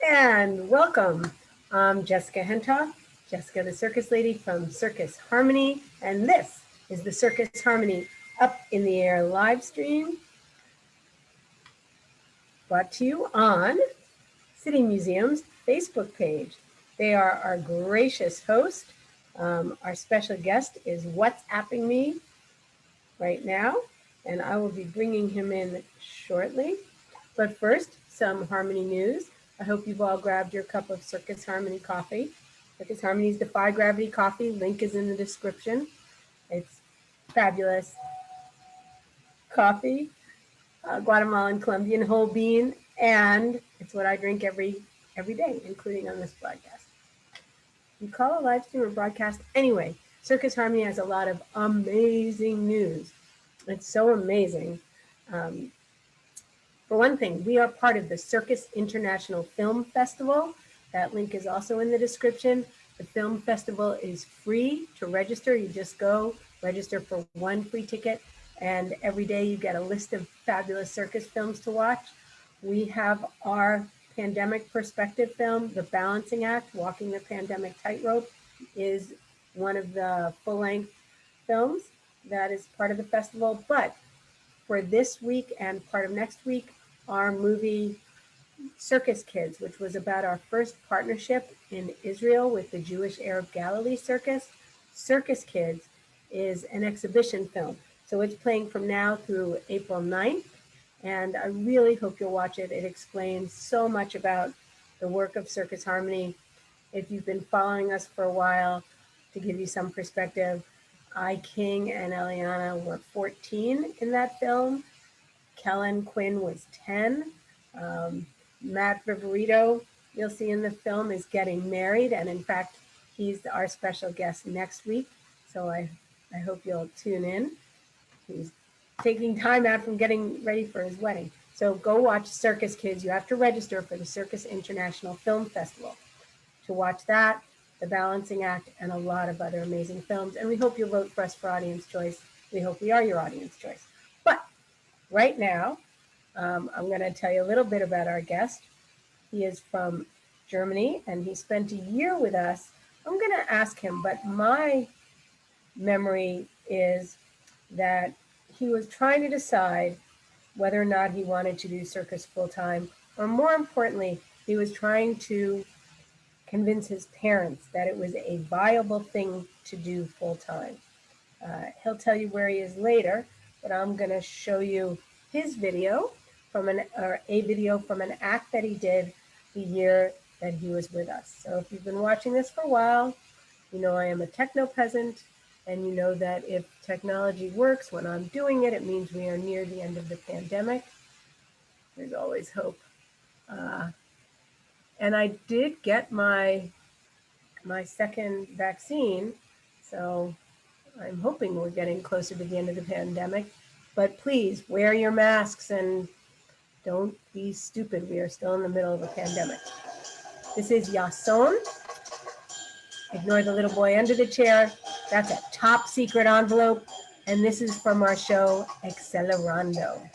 And welcome. I'm Jessica Hentoff, Jessica the Circus Lady from Circus Harmony, and this is the Circus Harmony Up in the Air live stream brought to you on City Museum's Facebook page. They are our gracious host. Our special guest is WhatsApping me right now, and I will be bringing him in shortly. But first, some Harmony news. I hope you've all grabbed your cup of Circus Harmony coffee. Circus Harmony's Defy Gravity coffee, link is in the description. It's fabulous coffee, Guatemalan Colombian whole bean, and it's what I drink every day, including on this broadcast. You call a live stream or broadcast anyway. Circus Harmony has a lot of amazing news. It's so amazing. For one thing, we are part of the Circus International Film Festival. That link is also in the description. The film festival is free to register. You just go register for one free ticket, and every day you get a list of fabulous circus films to watch. We have our pandemic perspective film, The Balancing Act, Walking the Pandemic Tightrope, is one of the full-length films that is part of the festival. But for this week and part of next week, our movie Circus Kids, which was about our first partnership in Israel with the Jewish Arab Galilee Circus. Circus Kids is an exhibition film. So it's playing from now through April 9th. And I really hope you'll watch it. It explains so much about the work of Circus Harmony. If you've been following us for a while, to give you some perspective, I King and Eliana were 14 in that film. Kellen Quinn was 10. Matt Viverito, you'll see in the film, is getting married. And in fact, he's our special guest next week. So I hope you'll tune in. He's taking time out from getting ready for his wedding. So go watch Circus Kids. You have to register for the Circus International Film Festival to watch that, The Balancing Act, and a lot of other amazing films. And we hope you'll vote for us for Audience Choice. We hope we are your audience choice. But right now, I'm going to tell you a little bit about our guest. He is from Germany, and he spent a year with us. I'm going to ask him, but my memory is that he was trying to decide whether or not he wanted to do circus full-time, or more importantly, he was trying to convince his parents that it was a viable thing to do full-time. He'll tell you where he is later, but I'm going to show you his video from a video from an act that he did the year that he was with us. So if you've been watching this for a while, you know I am a techno peasant, and you know that if technology works when I'm doing it, it means we are near the end of the pandemic. There's always hope. And I did get my second vaccine, so I'm hoping we're getting closer to the end of the pandemic. But please wear your masks and don't be stupid. We are still in the middle of a pandemic. This is Yason. Ignore the little boy under the chair. That's a top secret envelope. And this is from our show, Accelerando.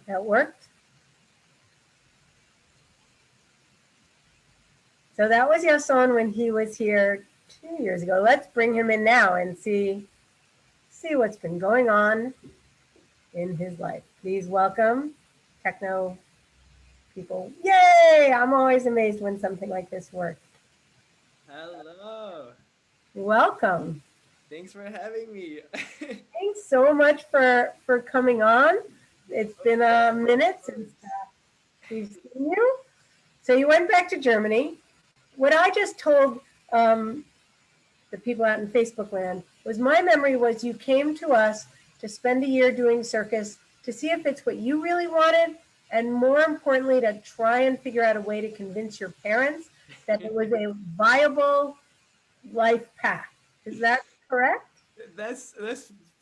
That worked. So that was Yason when he was here 2 years ago. Let's bring him in now and see what's been going on in his life. Please welcome techno people. Yay! I'm always amazed when something like this works. Hello. Welcome. Thanks for having me. Thanks so much for coming on. It's been a minute since we've seen you. So you went back to Germany. What I just told the people out in Facebook land was my memory was you came to us to spend a year doing circus to see if it's what you really wanted, and more importantly, to try and figure out a way to convince your parents that it was a viable life path. Is that correct? That's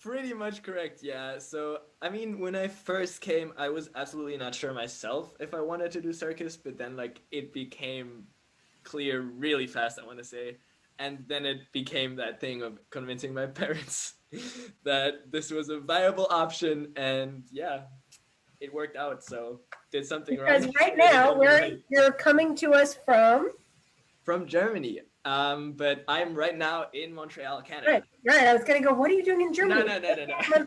pretty much correct. Yeah. So, I mean, when I first came, I was absolutely not sure myself if I wanted to do circus, but then like it became clear really fast, I want to say. And then it became that thing of convincing my parents that this was a viable option, and yeah, it worked out. So, did something wrong. Because right now you're coming to us from Germany. But I'm right now in Montreal, Canada. Right. I was going to go, what are you doing in Germany?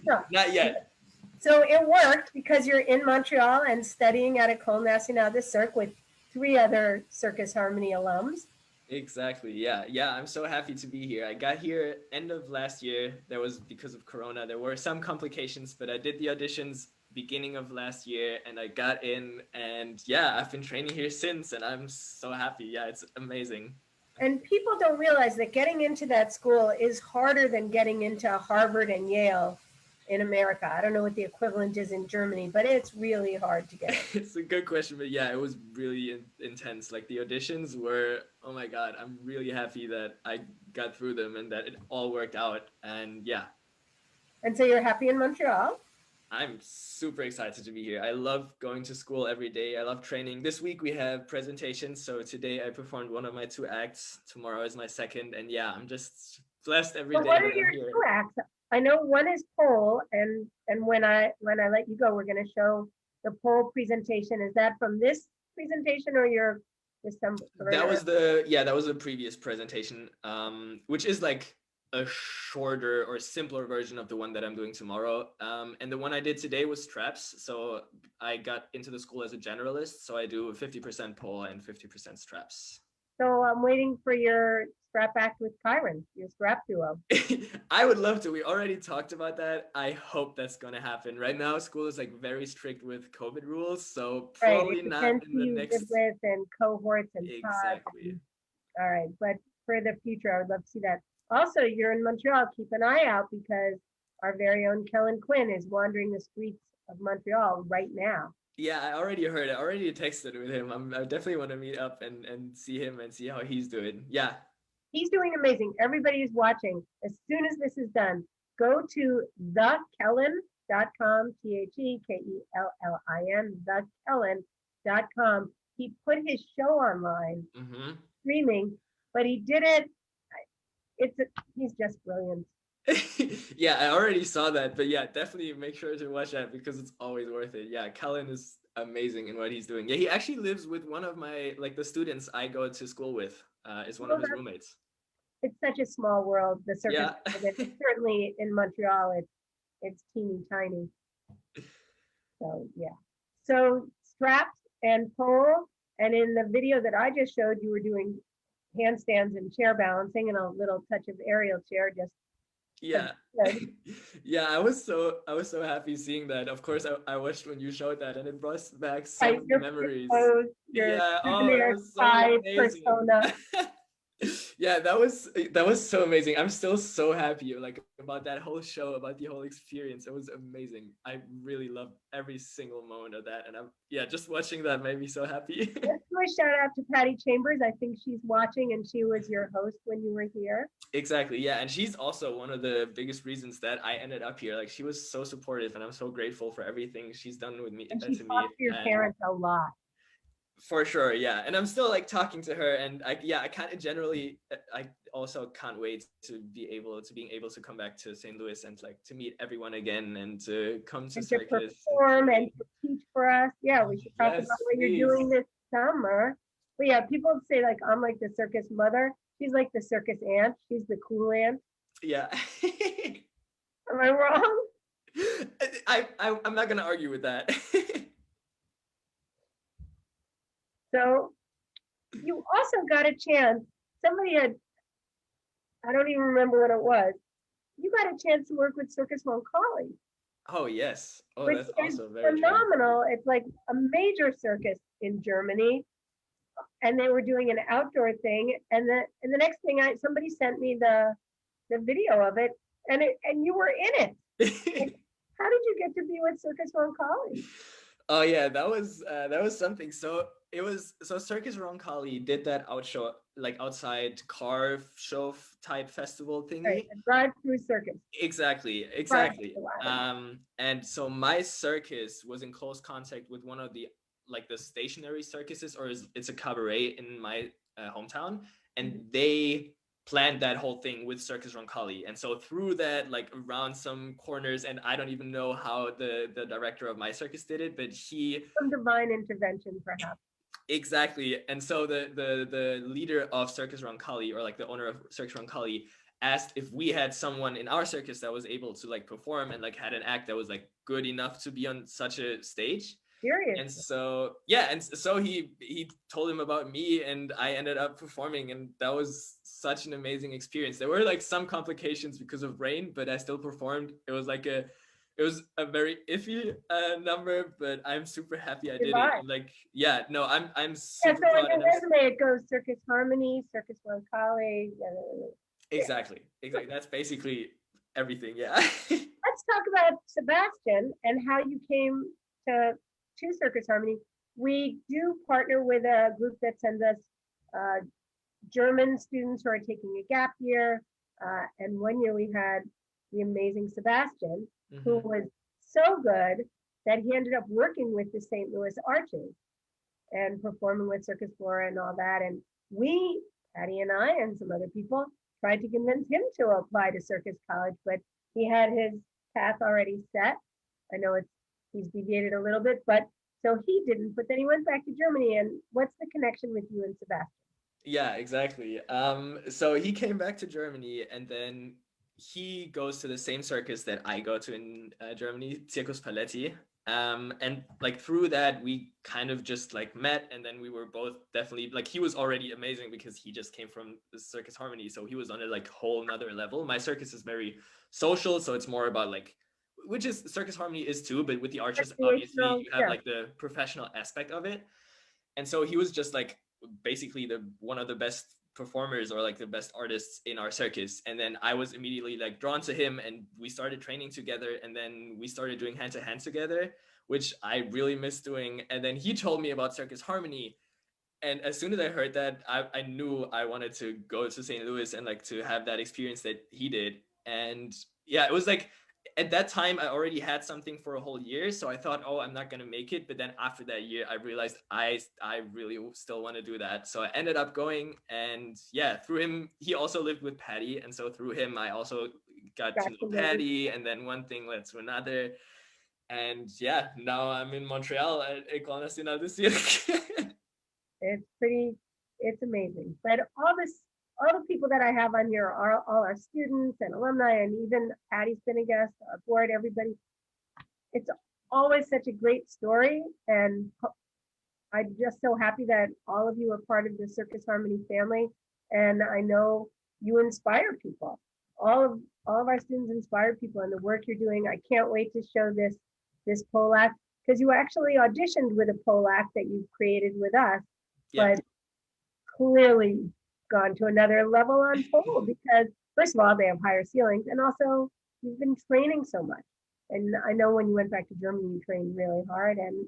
No. Not yet. So it worked because you're in Montreal and studying at École Nationale de Cirque with 3 other Circus Harmony alums. Exactly. Yeah. I'm so happy to be here. I got here end of last year. There was because of Corona. There were some complications, but I did the auditions beginning of last year and I got in, and yeah, I've been training here since and I'm so happy. Yeah, it's amazing. And people don't realize that getting into that school is harder than getting into Harvard and Yale in America. I don't know what the equivalent is in Germany, but it's really hard to get. It's a good question, but yeah, it was really intense. Like the auditions were, oh my God, I'm really happy that I got through them and that it all worked out. And yeah. And so you're happy in Montreal? I'm super excited to be here. I love going to school every day. I love training. This week we have presentations. So today I performed one of my 2 acts. Tomorrow is my second. And yeah, I'm just blessed every day. What are your 2 acts? I know one is pole, and when I let you go, we're going to show the pole presentation. Is that from this presentation or your December? That was the previous presentation, which is like a shorter or simpler version of the one that I'm doing tomorrow. And the one I did today was straps. So I got into the school as a generalist. So I do 50% pole and 50% straps. So I'm waiting for your strap act with Kyron, your strap duo. I would love to. We already talked about that. I hope that's going to happen. Right now, school is like very strict with COVID rules. So probably not in the next. With and cohorts and exactly. All right. But for the future, I would love to see that. Also, you're in Montreal. Keep an eye out because our very own Kellen Quinn is wandering the streets of Montreal right now. Yeah, I already heard it. I already texted with him. I definitely want to meet up and see him and see how he's doing. Yeah. He's doing amazing. Everybody is watching. As soon as this is done, go to thekellen.com, TheKellin, thekellen.com. He put his show online, streaming, but he did it. He's just brilliant. Yeah, I already saw that, but yeah, definitely make sure to watch that because it's always worth it. Yeah, Kellen is amazing in what he's doing. Yeah, he actually lives with one of my the students I go to school with. Is one of his roommates. It's such a small world. The circus, certainly in Montreal, it's teeny tiny. So yeah. So straps and pole, and in the video that I just showed, you were doing handstands and chair balancing and a little touch of aerial chair. Just yeah. Yeah, I was so happy seeing that. Of course, I watched when you showed that, and it brought back so many memories. Yeah, it was so amazing. Yeah, that was so amazing. I'm still so happy about that whole show, about the whole experience. It was amazing. I really loved every single moment of that, and just watching that made me so happy. Let's do a shout out to Patty Chambers. I think she's watching, and she was your host when you were here. Exactly, yeah, and she's also one of the biggest reasons that I ended up here. Like, she was so supportive, and I'm so grateful for everything she's done with me. And she talked to your parents a lot. For sure, yeah, and I'm still talking to her, and I kind of generally also can't wait to being able to come back to St. Louis and like to meet everyone again and to come to circus to perform and to teach for us. Yeah, we should talk about what you're doing this summer. But yeah, people say like I'm like the circus mother. She's like the circus aunt. She's the cool aunt. Yeah. Am I wrong? I'm not gonna argue with that. So you also got a chance. Somebody had, I don't even remember what it was. You got a chance to work with Circus Roncalli. Oh yes. Oh, which that's is also very phenomenal. True. It's like a major circus in Germany, and they were doing an outdoor thing. And the next thing, somebody sent me the video of it, and you were in it. Like, how did you get to be with Circus Roncalli? Oh yeah, that was something. So Circus Roncalli did that outside car show type festival thingy. Right, a drive-through circus. Exactly. And so my circus was in close contact with one of the stationary circuses, or it's a cabaret in my hometown, and they planned that whole thing with Circus Roncalli. And so through that, like around some corners, and I don't even know how the director of my circus did it, but some divine intervention perhaps. Exactly. And so the leader of Circus Roncalli, or like the owner of Circus Roncalli, asked if we had someone in our circus that was able to like perform and like had an act that was like good enough to be on such a stage. Seriously. And so yeah, and so he told him about me, and I ended up performing, and that was such an amazing experience. There were like some complications because of rain, but I still performed. It was a very iffy number, but I'm super happy I did it. And like, yeah, no, I'm super proud. So on your resume it goes Circus Harmony, Circus Roncalli. Exactly. That's basically everything. Yeah. Let's talk about Sebastian and how you came to Circus Harmony. We do partner with a group that sends us German students who are taking a gap year. And one year we had the amazing Sebastian, who was so good that he ended up working with the St. Louis Arches and performing with Circus Flora and all that. And we, Patty and I and some other people, tried to convince him to apply to Circus College, but he had his path already set. I know he's deviated a little bit, but so he didn't, but then he went back to Germany. And what's the connection with you and Sebastian? Yeah, exactly. So he came back to Germany, and then he goes to the same circus that I go to in Germany, Circus Paletti. And like through that, we kind of just like met, and then we were both definitely like, he was already amazing because he just came from the Circus Harmony, so he was on a like whole nother level. My circus is very social, so it's more about like, which is Circus Harmony is too, but with the Arches, obviously you have like the professional aspect of it. And so he was just like basically one of the best performers, or like the best artists in our circus. And then I was immediately like drawn to him, and we started training together, and then we started doing hand-to-hand together, which I really miss doing. And then he told me about Circus Harmony, and as soon as I heard that, I knew I wanted to go to St. Louis and like to have that experience that he did. And yeah, it was like, at that time I already had something for a whole year, so I thought, oh, I'm not gonna make it. But then after that year I realized I really still want to do that, so I ended up going. And yeah, through him, he also lived with Patty, and so through him I also got to know Patty, and then one thing led to another. And yeah, now I'm in Montreal at École Nationale du Cirque. It's amazing. But all the people that I have on here are all our students and alumni, and even Patty's been a guest, our board, everybody. It's always such a great story, and I'm just so happy that all of you are part of the Circus Harmony family. And I know you inspire people. All of our students inspire people, and the work you're doing. I can't wait to show this pole act, because you actually auditioned with a pole act that you created with us, but clearly gone to another level on pole, because first of all, they have higher ceilings, and also you've been training so much. And I know when you went back to Germany, you trained really hard and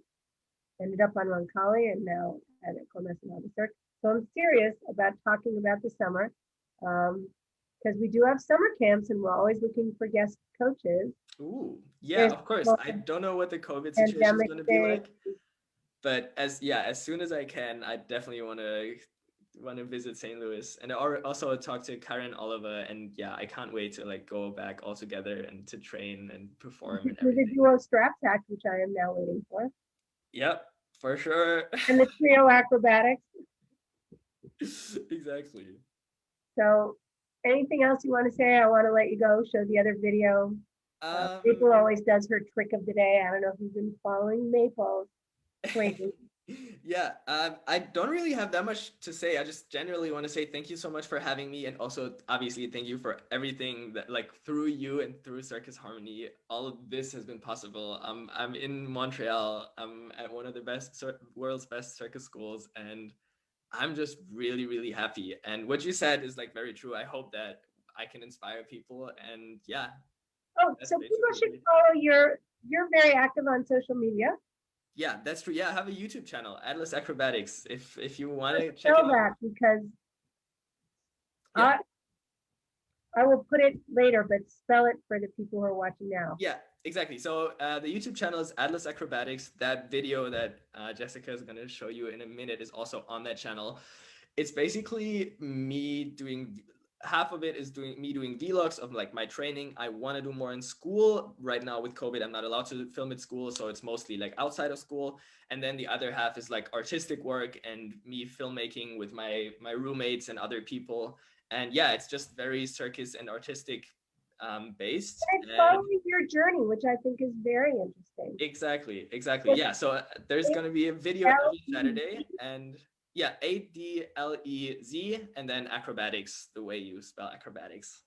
ended up on Roncalli, and now at École Nationale du Cirque. So I'm serious about talking about the summer, because we do have summer camps, and we're always looking for guest coaches. Ooh, yeah, of course. I don't know what the COVID situation is going to be like, but as soon as I can, I definitely want to want to visit St. Louis. And I also talked to Karen Oliver, and yeah, I can't wait to like go back all together and to train and perform and everything. The duo strap act, which I am now waiting for. Yep, for sure. And the trio acrobatics. Exactly. So anything else you want to say? I want to let you go, show the other video. Maple always does her trick of the day. I don't know if you've been following Maple. Yeah, I don't really have that much to say. I just generally want to say thank you so much for having me, and also obviously thank you for everything that like through you and through Circus Harmony, all of this has been possible. I'm in Montreal. I'm at one of the world's best circus schools, and I'm just really, really happy. And what you said is like very true. I hope that I can inspire people, and yeah. Oh, so people should follow you're very active on social media. Yeah, that's true. Yeah, I have a YouTube channel, Atlas Acrobatics. If you want to check it out. Because yeah. I will put it later, but spell it for the people who are watching now. Yeah, exactly. So the YouTube channel is Atlas Acrobatics. That video that Jessica is going to show you in a minute is also on that channel. It's basically me doing, half of it is me doing vlogs of like my training. I want to do more in school. Right now with COVID, I'm not allowed to film at school, so it's mostly like outside of school. And then the other half is like artistic work and me filmmaking with my roommates and other people. And yeah, it's just very circus and artistic based. And it's following your journey, which I think is very interesting. Exactly. Yeah, so there's going to be a video every Saturday, and yeah, ADLEZ, and then acrobatics, the way you spell acrobatics.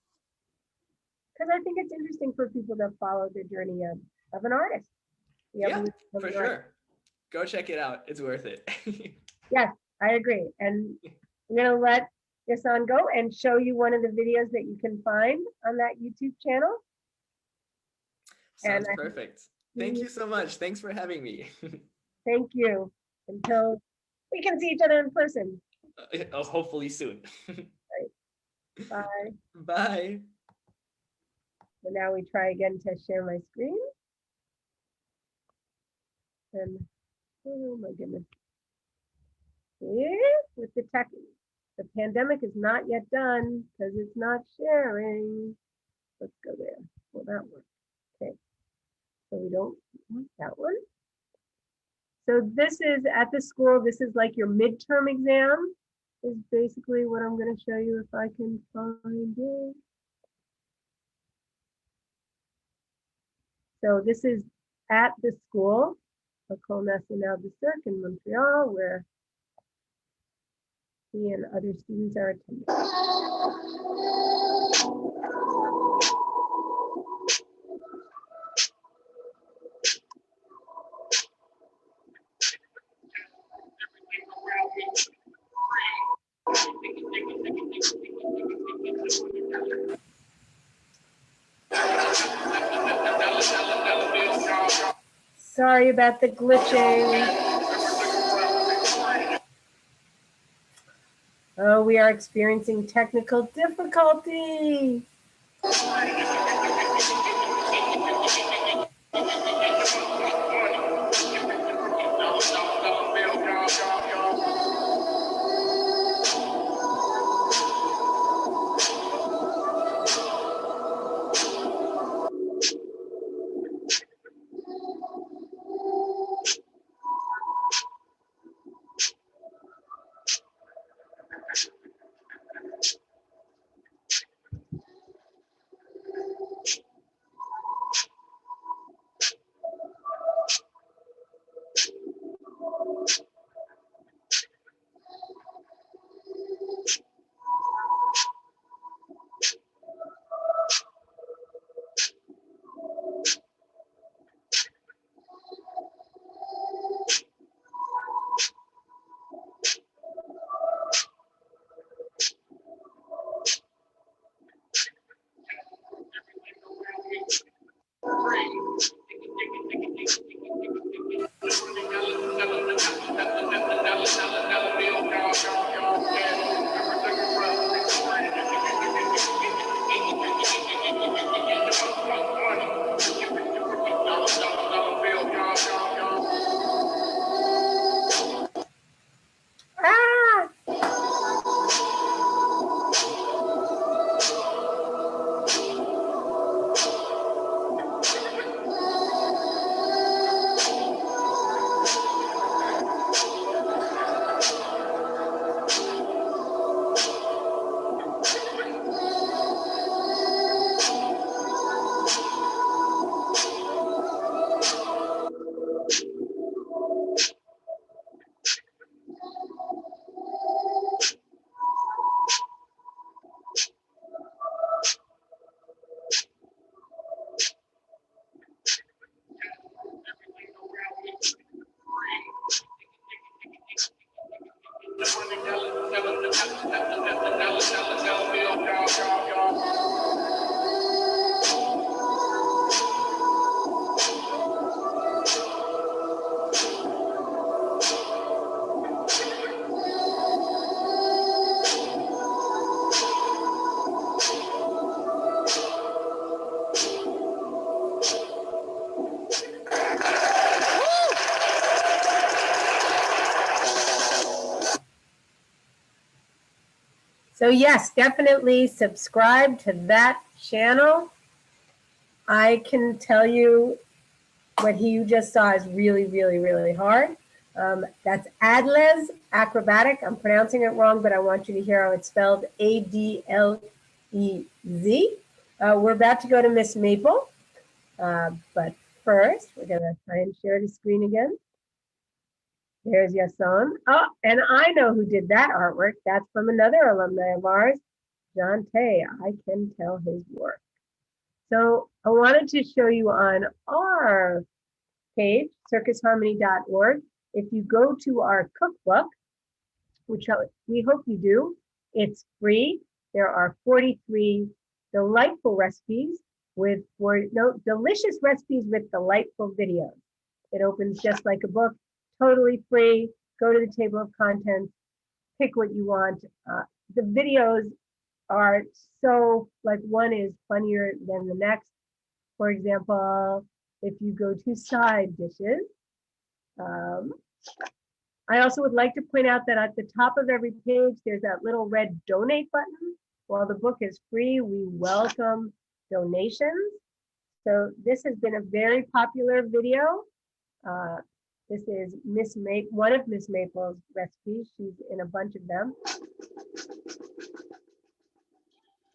Because I think it's interesting for people to follow the journey of an artist. Yeah, for sure. Go check it out. It's worth it. Yes, I agree. And I'm going to let Yasan go and show you one of the videos that you can find on that YouTube channel. Sounds perfect. Thank you so much. Thanks for having me. Thank you. Until we can see each other in person. Hopefully soon. Right. Bye. Bye. So now we try again to share my screen. And oh my goodness. Yeah, with the tech, the pandemic is not yet done because it's not sharing. Let's go there. Will that work? Okay. So we don't want that one. So this is at the school. This is like your midterm exam is basically what I'm going to show you if I can find it. So this is at the school, École Nationale du Cirque in Montreal, where he and other students are attending. Sorry about the glitching. Oh, we are experiencing technical difficulty. So yes, definitely subscribe to that channel. I can tell you what you just saw is really, really, really hard. That's Adlez Acrobatic. I'm pronouncing it wrong, but I want you to hear how it's spelled, Adlez. We're about to go to Miss Maple, but first we're gonna try and share the screen again. There's Yason. Oh, and I know who did that artwork. That's from another alumni of ours, John Tay. I can tell his work. So I wanted to show you on our page, circusharmony.org. If you go to our cookbook, which we hope you do, it's free. There are 43 delightful recipes with delicious recipes with delightful videos. It opens just like a book, totally free. Go to the table of contents, pick what you want. The videos are so, like, one is funnier than the next. For example, if you go to side dishes, I also would like to point out that at the top of every page, there's that little red donate button. While the book is free, we welcome donations. So this has been a very popular video. This is one of Miss Maple's recipes. She's in a bunch of them.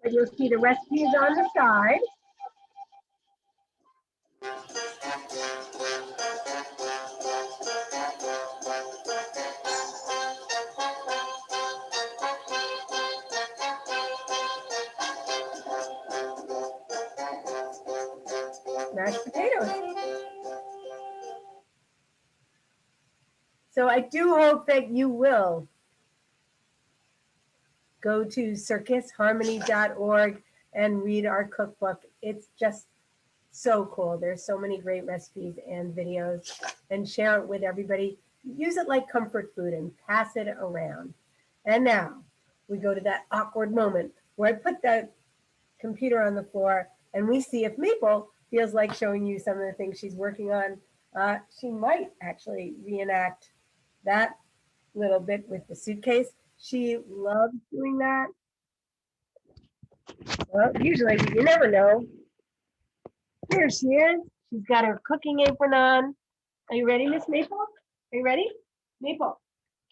But you'll see the recipes on the side. Mashed potatoes. So I do hope that you will go to circusharmony.org and read our cookbook. It's just so cool. There's so many great recipes and videos, and share it with everybody. Use it like comfort food and pass it around. And now we go to that awkward moment where I put that computer on the floor and we see if Maple feels like showing you some of the things she's working on. She might actually reenact that little bit with the suitcase. She loves doing that. Well, usually you never know. Here she is. She's got her cooking apron on. Are you ready, Miss Maple? Are you ready? Maple,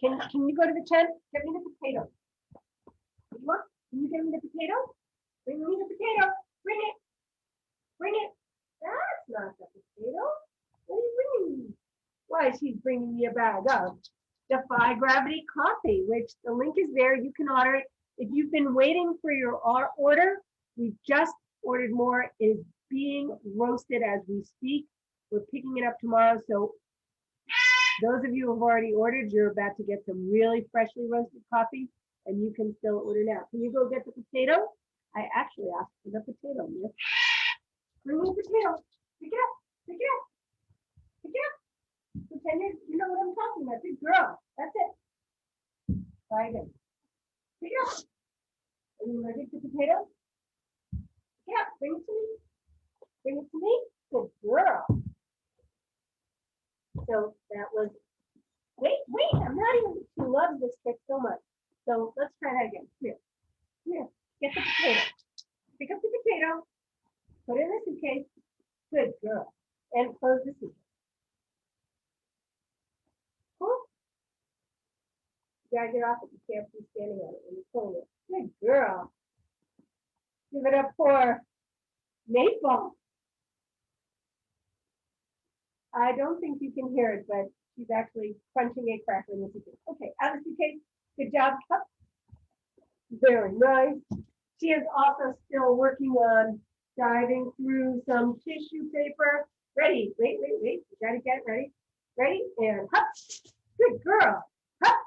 can you go to the tent? Get me the potato. Look, can you get me the potato? Bring me the potato. Bring it. Bring it. That's not the potato. What are you bringing me? Why, she's bringing me a bag of Defy Gravity coffee, which the link is there. You can order it. If you've been waiting for your order, we just ordered more. It is being roasted as we speak. We're picking it up tomorrow. So those of you who have already ordered, you're about to get some really freshly roasted coffee, and you can still order now. Can you go get the potato? I actually asked for the potato, miss. Bring me the potato. Pick it up. Pick it up. Pick it up. Pretend you know what I'm talking about. Good girl. That's it. Try again. Pick it up. Are you ready for the potato? Pick it up. Bring it to me. Bring it to me. Good girl. So that was, wait, I'm not even, she loves this trick so much. So let's try that again. Here, get the potato. Pick up the potato, put it in the suitcase. Good girl. And close the suitcase. Cool. You gotta get off it. You can't be standing on it when you're pulling it. Good girl. Give it up for Maple. I don't think you can hear it, but she's actually crunching a cracker in the suitcase. Okay, out of the suitcase. Good job. Very nice. She is also still working on diving through some tissue paper. Ready? Wait. You gotta get ready. Ready? And hop. Good girl. Hop.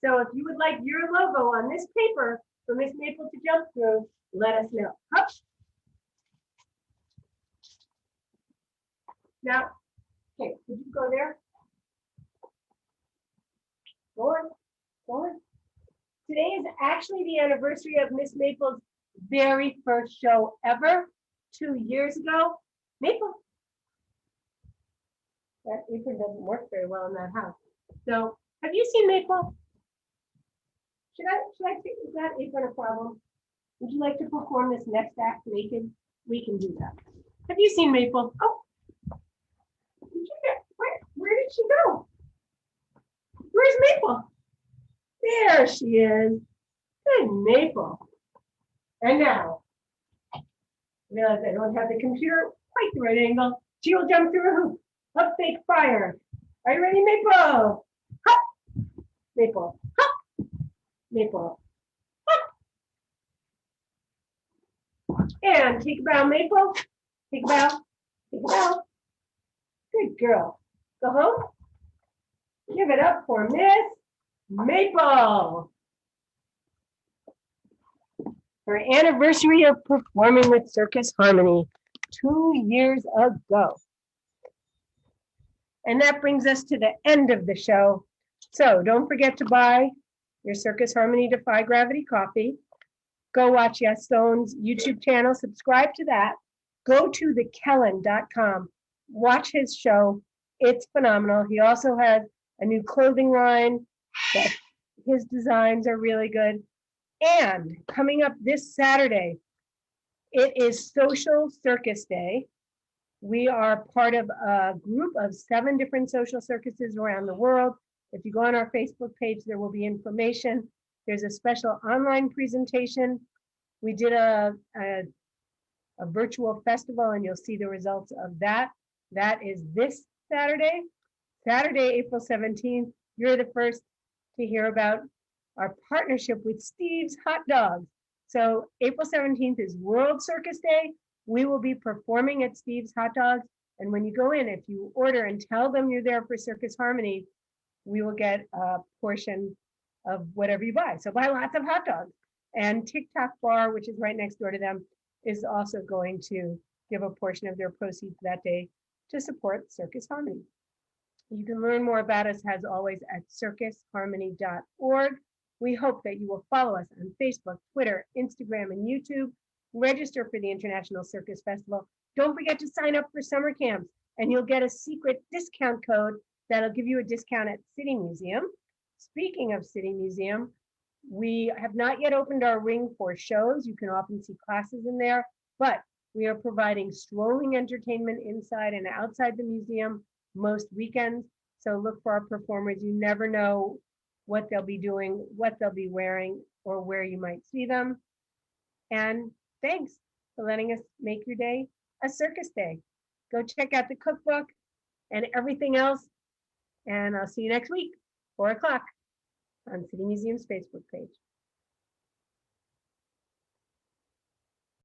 So if you would like your logo on this paper for Miss Maple to jump through, let us know. Hop. Now, okay, could you go there? Go on. Today is actually the anniversary of Miss Maple's very first show ever, 2 years ago. Maple. That apron doesn't work very well in that house. So, have you seen Maple? Should I take, is that apron a problem? Would you like to perform this next act naked? We can do that. Have you seen Maple? Oh, where did she go? Where's Maple? There she is. Good Maple. And now, realize I don't have the computer quite the right angle. She will jump through a hoop. Up fake fire. Are you ready, Maple? Hop. Maple. Hop. Maple. Hop. And take a bow, Maple. Take a bow. Take a bow. Good girl. Go home. Give it up for Miss Maple. Her anniversary of performing with Circus Harmony 2 years ago. And that brings us to the end of the show. So don't forget to buy your Circus Harmony Defy Gravity coffee. Go watch Yastone's YouTube channel, subscribe to that. Go to thekellen.com, watch his show. It's phenomenal. He also has a new clothing line that his designs are really good. And coming up this Saturday, it is Social Circus Day. We are part of a group of 7 different social circuses around the world. If you go on our Facebook page, there will be information. There's a special online presentation. We did a virtual festival, and you'll see the results of that. That is this Saturday, April 17th. You're the first to hear about our partnership with Steve's Hot Dogs. So April 17th is World Circus Day. We will be performing at Steve's Hot Dogs. And when you go in, if you order and tell them you're there for Circus Harmony, we will get a portion of whatever you buy. So buy lots of hot dogs. And TikTok Bar, which is right next door to them, is also going to give a portion of their proceeds that day to support Circus Harmony. You can learn more about us, as always, at circusharmony.org. We hope that you will follow us on Facebook, Twitter, Instagram, and YouTube. Register for the International Circus Festival. Don't forget to sign up for summer camps, and you'll get a secret discount code that'll give you a discount at City Museum. Speaking of City Museum, we have not yet opened our ring for shows. You can often see classes in there, but we are providing strolling entertainment inside and outside the museum most weekends. So look for our performers. You never know what they'll be doing, what they'll be wearing, or where you might see them. And thanks for letting us make your day a circus day. Go check out the cookbook and everything else. And I'll see you next week, 4 o'clock on City Museum's Facebook page.